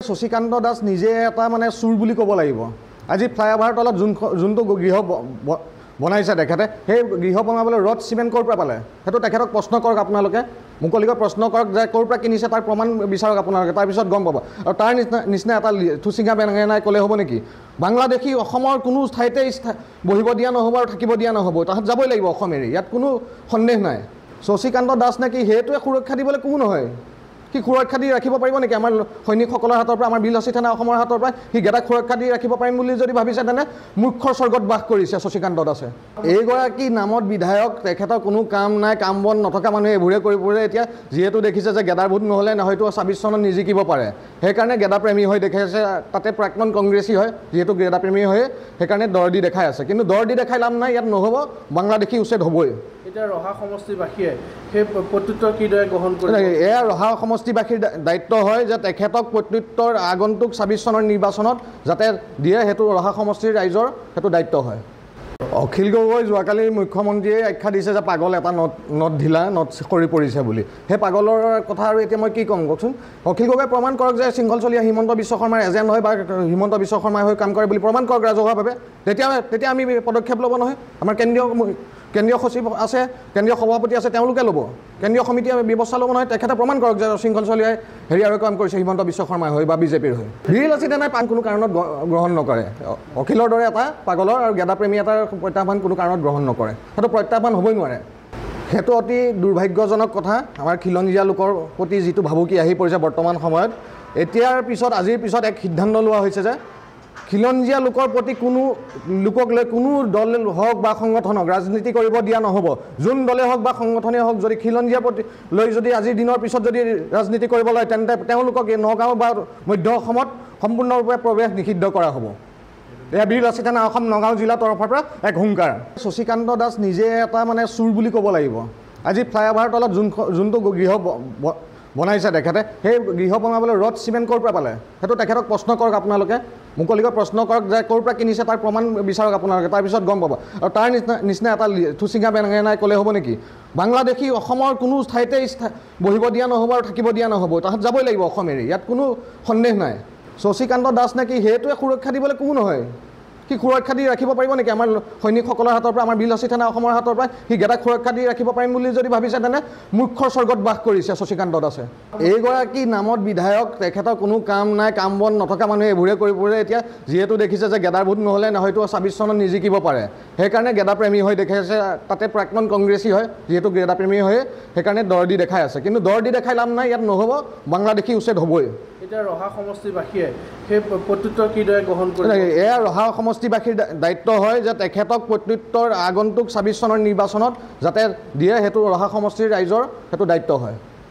শশীকান্ত দাস নিজে এটা মানে চুৰ বুলি ক'ব লাগিব। আজি ফ্লাইঅভাৰ তলত যোনটো গৃহ বনাইছে তেখেতে, সেই গৃহ বনাবলৈ ৰড চিমেণ্ট ক'ৰ পৰা পালে সেইটো তেখেতক প্ৰশ্ন কৰক। আপোনালোকে মুকলিকৈ প্ৰশ্ন কৰক যে ক'ৰ পৰা কিনিছে তাৰ প্ৰমাণ বিচাৰক আপোনালোকে, তাৰপিছত গম পাব। আৰু তাৰ নিচিনা এটা থুচিঙা বেঙেনাই ক'লে হ'ব নেকি? বাংলাদেশী অসমৰ কোনো ঠাইতে বহিব দিয়া নহ'ব আৰু থাকিব দিয়া নহ'ব, তাহাঁত যাবই লাগিব অসম এৰি, ইয়াত কোনো সন্দেহ নাই। শশীকান্ত দাস নেকি সেইটোৱে সুৰক্ষা দিবলৈ কোনো নহয়। সি সুৰক্ষা দি ৰাখিব পাৰিব নেকি আমাৰ সৈনিকসকলৰ হাতৰ পৰা, আমাৰ বিলচি থানা অসমৰ হাতৰ পৰা সি গেদাক সুৰক্ষা দি ৰাখিব পাৰিম বুলি যদি ভাবিছে, তেনে মূৰ্খৰ স্বৰ্গত বাস কৰিছে শশীকান্ত দাসে। এইগৰাকী নামত বিধায়ক, তেখেতৰ কোনো কাম নাই, কাম বন নথকা মানুহে এইবোৰে কৰি ফুৰে। এতিয়া যিহেতু দেখিছে যে গেদাৰ ভোট নহ'লে হয়তো ২৬ চনত নিজিকিব পাৰে, সেইকাৰণে গেদাপ্ৰেমী হৈ দেখাইছে। তাতে প্ৰাক্তন কংগ্ৰেছী হয়, যিহেতু গেদাপ্ৰেমী হৈ সেইকাৰণে দৰ দি দেখাই আছে। কিন্তু দৰ দি দেখাই লাভ নাই, ইয়াত নহ'ব, বাংলাদেশী উচ্ছেদ হ'বই। এতিয়া ৰহা সমষ্টিবাসীয়ে সেই প্ৰত্যুত্তৰ কিদৰে গ্ৰহণ কৰিব? এয়া ৰহা সমষ্টিবাসীৰ দায়িত্ব হয় যে তেখেতক প্ৰত্যুত্তৰ আগন্তুক ২৬ চনৰ নিৰ্বাচনত যাতে দিয়ে, সেইটো ৰহা সমষ্টিৰ ৰাইজৰ সেইটো দায়িত্ব হয়। অখিল গগৈ যোৱাকালি মুখ্যমন্ত্ৰীয়ে আখ্যা দিছে যে পাগল এটা নদ ঢিলা নদ কৰি পৰিছে বুলি। সেই পাগলৰ কথা আৰু এতিয়া মই কি ক'ম কওকচোন? অখিল গগৈ প্ৰমাণ কৰক যে শৃংখলচলীয়া হিমন্ত বিশ্ব শৰ্মাৰ এজেণ্ট হয় বা হিমন্ত বিশ্ব শৰ্মাই হৈ কাম কৰে বুলি প্ৰমাণ কৰক ৰাজহুৱাভাৱে, তেতিয়া আমি পদক্ষেপ ল'ব নহয়। আমাৰ কেন্দ্ৰীয় সচিব আছে, কেন্দ্ৰীয় সভাপতি আছে, তেওঁলোকে ল'ব, কেন্দ্ৰীয় সমিতিয়ে ব্যৱস্থা ল'ব নহয়। তেখেতে প্ৰমাণ কৰক যে শৃংখলচলীয়াই আৰু কাম কৰিছে হিমন্ত বিশ্ব শৰ্মাই হৈ বা বিজেপিৰ হৈ। বিৰলাচিতে নাই কোনো কাৰণত গ্ৰহণ নকৰে। অখিলৰ দৰে এটা পাগলৰ আৰু গেদাপ্ৰেমী এটাৰ প্ৰত্যাহ্বান কোনো কাৰণত গ্ৰহণ নকৰে, সেইটো প্ৰত্যাহ্বান হ'বই নোৱাৰে। সেইটো অতি দুৰ্ভাগ্যজনক কথা। আমাৰ খিলঞ্জীয়া লোকৰ প্ৰতি যিটো ভাবুকি আহি পৰিছে বৰ্তমান সময়ত, এতিয়াৰ পিছত আজিৰ পিছত এক সিদ্ধান্ত লোৱা হৈছে যে খিলঞ্জীয়া লোকৰ প্ৰতি কোনো লোকক লৈ কোনো দল হওক বা সংগঠনক ৰাজনীতি কৰিব দিয়া নহ'ব। যোন দলে হওক বা সংগঠনেই হওক, যদি খিলঞ্জীয়াৰ প্ৰতি লৈ যদি আজিৰ দিনৰ পিছত যদি ৰাজনীতি কৰিব লয়, তেন্তে তেওঁলোকক এই নগাঁও বা মধ্য অসমত সম্পূৰ্ণৰূপে প্ৰৱেশ নিষিদ্ধ কৰা হ'ব। এয়া বিৰলাচি থানা অসম নগাঁও জিলাৰ তৰফৰ পৰা এক হুংকাৰ। শশীকান্ত দাস নিজে এটা মানে চুৰ বুলি ক'ব লাগিব। আজি ফ্লাইঅভাৰ তলত যোনটো গৃহ বনাইছে তেখেতে, সেই গৃহ বনাবলৈ ৰড চিমেণ্ট ক'ৰ পৰা পালে সেইটো তেখেতক প্ৰশ্ন কৰক। আপোনালোকে মুকলিকৈ প্ৰশ্ন কৰক যে ক'ৰ পৰা কিনিছে তাৰ প্ৰমাণ বিচাৰক আপোনালোকে, তাৰপিছত গম পাব। আৰু তাৰ নিচিনা এটা থুচিঙা বেঙেনাই ক'লে হ'ব নেকি? বাংলাদেশী অসমৰ কোনো ঠাইতে বহিব দিয়া নহ'ব আৰু থাকিব দিয়া নহ'ব, তাহাঁত যাবই লাগিব অসম এৰি, ইয়াত কোনো সন্দেহ নাই। শশীকান্ত দাস নেকি সেইটোৱে সুৰক্ষা দিবলৈ কোনো নহয়। সি সুৰক্ষা দি ৰাখিব পাৰিব নেকি আমাৰ সৈনিকসকলৰ হাতৰ পৰা, আমাৰ বিলচি থানা অসমৰ হাতৰ পৰা সি গেদাক সুৰক্ষা দি ৰাখিব পাৰিম বুলি যদি ভাবিছে, তেনে মূৰ্খৰ স্বৰ্গত বাস কৰিছে শশীকান্ত দাসে। এইগৰাকী নামত বিধায়ক, তেখেতৰ কোনো কাম নাই, কাম বন নথকা মানুহে এইবোৰে কৰি ফুৰে। এতিয়া যিহেতু দেখিছে যে গেদাৰ ভোট নহ'লে হয়তো ২৬ চনত নিজিকিব পাৰে, সেইকাৰণে গেদাপ্ৰেমী হৈ দেখাইছে। তাতে প্ৰাক্তন কংগ্ৰেছী হয়, যিহেতু গেদাপ্ৰেমী হৈ সেইকাৰণে দৰ দি দেখাই আছে। কিন্তু দৰ দি দেখাই লাভ নাই, ইয়াত নহ'ব, বাংলাদেশী উচ্ছেদ হ'বই। এতিয়া ৰহা সমষ্টিবাসীয়ে সেই প্ৰত্যুত্তৰ কিদৰে গ্ৰহণ কৰিব? এয়া ৰহা সমষ্টিবাসীৰ দায়িত্ব হয় যে তেখেতক প্ৰত্যুত্তৰ আগন্তুক ২৬ চনৰ নিৰ্বাচনত যাতে দিয়ে, সেইটো ৰহা সমষ্টিৰ ৰাইজৰ সেইটো দায়িত্ব হয়।